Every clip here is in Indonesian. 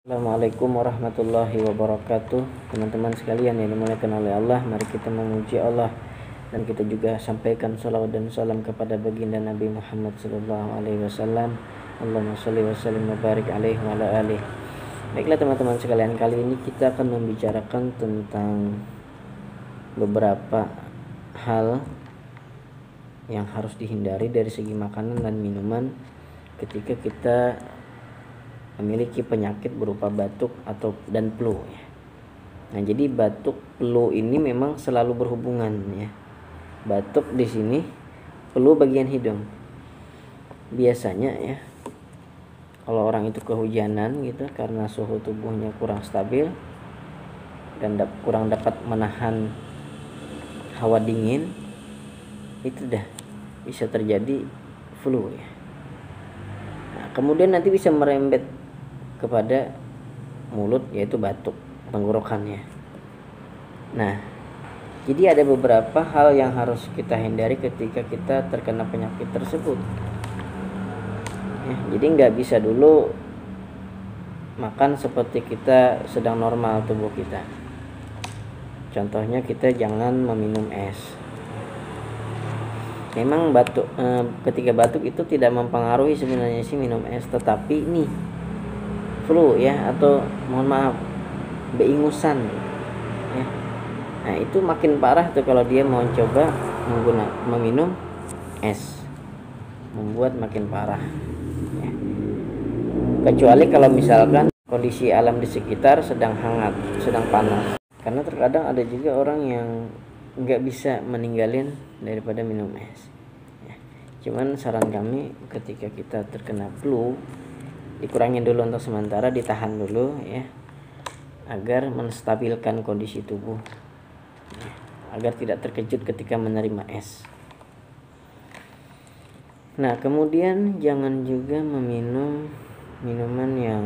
Assalamualaikum warahmatullahi wabarakatuh. Teman-teman sekalian yang dimuliakan oleh Allah, mari kita memuji Allah dan kita juga sampaikan salawat dan salam kepada baginda Nabi Muhammad sallallahu alaihi wasallam. Allahumma shalli wa sallim wa barik alaihi wa ala alihi. Baiklah teman-teman sekalian, kali ini kita akan membicarakan tentang beberapa hal yang harus dihindari dari segi makanan dan minuman ketika kita memiliki penyakit berupa batuk dan flu ya. Nah, jadi batuk flu ini memang selalu berhubungan ya. Batuk di sini, flu bagian hidung. Biasanya ya, kalau orang itu kehujanan gitu karena suhu tubuhnya kurang stabil dan kurang dapat menahan hawa dingin, itu dah bisa terjadi flu ya. Nah, kemudian nanti bisa merembet kepada mulut, yaitu batuk, tenggorokannya. Nah, jadi ada beberapa hal yang harus kita hindari ketika kita terkena penyakit tersebut ya, jadi nggak bisa dulu makan seperti kita sedang normal tubuh kita. Contohnya kita jangan meminum es. Memang batuk ketika batuk itu tidak mempengaruhi sebenarnya sih minum es, tetapi nih flu ya, atau mohon maaf beingusan ya. Nah, itu makin parah tuh kalau dia mau coba meminum es, membuat makin parah ya. Kecuali kalau misalkan kondisi alam di sekitar sedang hangat, sedang panas. Karena terkadang ada juga orang yang nggak bisa meninggalin daripada minum es ya. Cuman saran kami ketika kita terkena flu, dikurangin dulu untuk sementara, ditahan dulu ya, agar menstabilkan kondisi tubuh ya, agar tidak terkejut ketika menerima es. Nah, kemudian jangan juga meminum minuman yang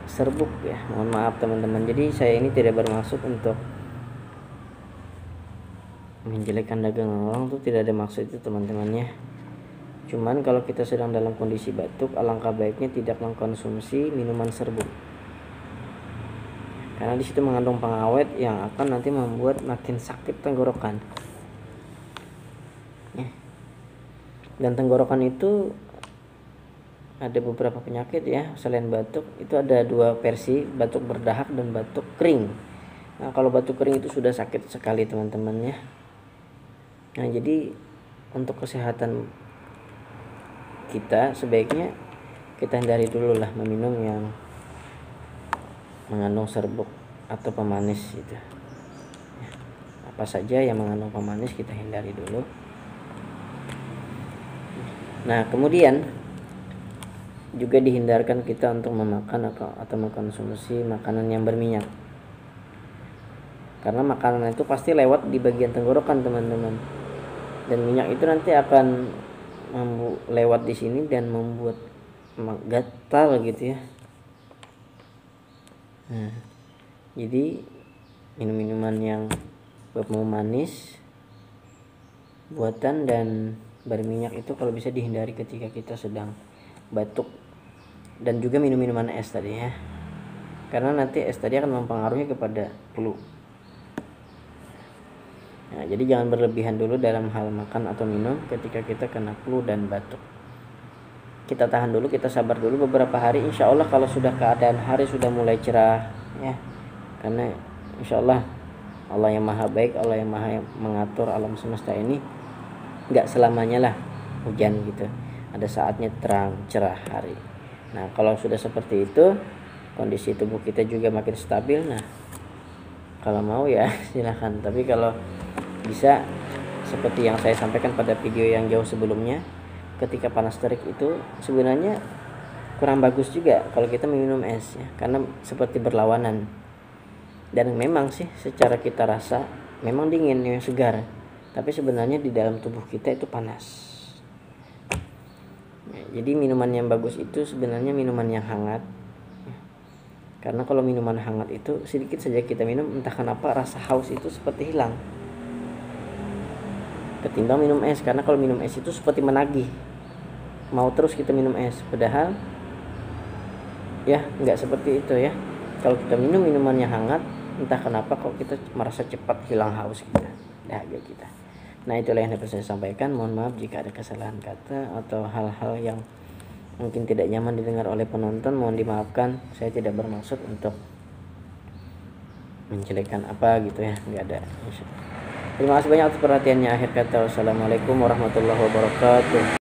serbuk ya. Mohon maaf teman-teman, jadi saya ini tidak bermaksud untuk menjelekkan dagangan orang, tuh tidak ada maksud itu teman-teman ya. Cuman kalau kita sedang dalam kondisi batuk, alangkah baiknya tidak mengkonsumsi minuman serbuk, karena di situ mengandung pengawet yang akan nanti membuat makin sakit tenggorokan ya. Dan tenggorokan itu ada beberapa penyakit ya, selain batuk itu ada dua versi, batuk berdahak dan batuk kering. Nah, kalau batuk kering itu sudah sakit sekali teman-teman ya. Nah, jadi untuk kesehatan kita sebaiknya kita hindari dulu lah meminum yang mengandung serbuk atau pemanis gitu ya. Apa saja yang mengandung pemanis kita hindari dulu. Nah, kemudian juga dihindarkan kita untuk memakan atau mengkonsumsi makanan yang berminyak, karena makanan itu pasti lewat di bagian tenggorokan teman-teman, dan minyak itu nanti akan lewat di sini dan membuat gatal gitu ya. Nah, jadi minum-minuman yang manis buatan dan berminyak itu kalau bisa dihindari ketika kita sedang batuk, dan juga minum minuman es tadi ya, karena nanti es tadi akan mempengaruhi kepada flu. Nah, jadi jangan berlebihan dulu dalam hal makan atau minum ketika kita kena flu dan batuk. Kita tahan dulu, kita sabar dulu beberapa hari. Insya Allah kalau sudah keadaan hari sudah mulai cerah ya, karena insya Allah Allah yang maha baik, Allah yang maha mengatur alam semesta ini, nggak selamanya lah hujan gitu, ada saatnya terang cerah hari. Nah, kalau sudah seperti itu, kondisi tubuh kita juga makin stabil. Nah, kalau mau ya silahkan, tapi kalau bisa seperti yang saya sampaikan pada video yang jauh sebelumnya, ketika panas terik itu sebenarnya kurang bagus juga kalau kita minum es ya, karena seperti berlawanan. Dan memang sih secara kita rasa memang dingin yang segar, tapi sebenarnya di dalam tubuh kita itu panas ya. Jadi minuman yang bagus itu sebenarnya minuman yang hangat ya. Karena kalau minuman hangat itu sedikit saja kita minum, entah kenapa rasa haus itu seperti hilang ketimbang minum es. Karena kalau minum es itu seperti menagih, mau terus kita minum es, padahal Ya, nggak seperti itu ya. Kalau kita minum minumannya hangat, entah kenapa kok kita merasa cepat hilang haus kita, dahaga kita. Nah, itulah yang dapat saya sampaikan. Mohon maaf jika ada kesalahan kata atau hal-hal yang mungkin tidak nyaman didengar oleh penonton, mohon dimaafkan. Saya tidak bermaksud untuk menjelekkan apa gitu ya, nggak ada. Terima kasih banyak atas perhatiannya. Akhir kata, wassalamualaikum warahmatullahi wabarakatuh.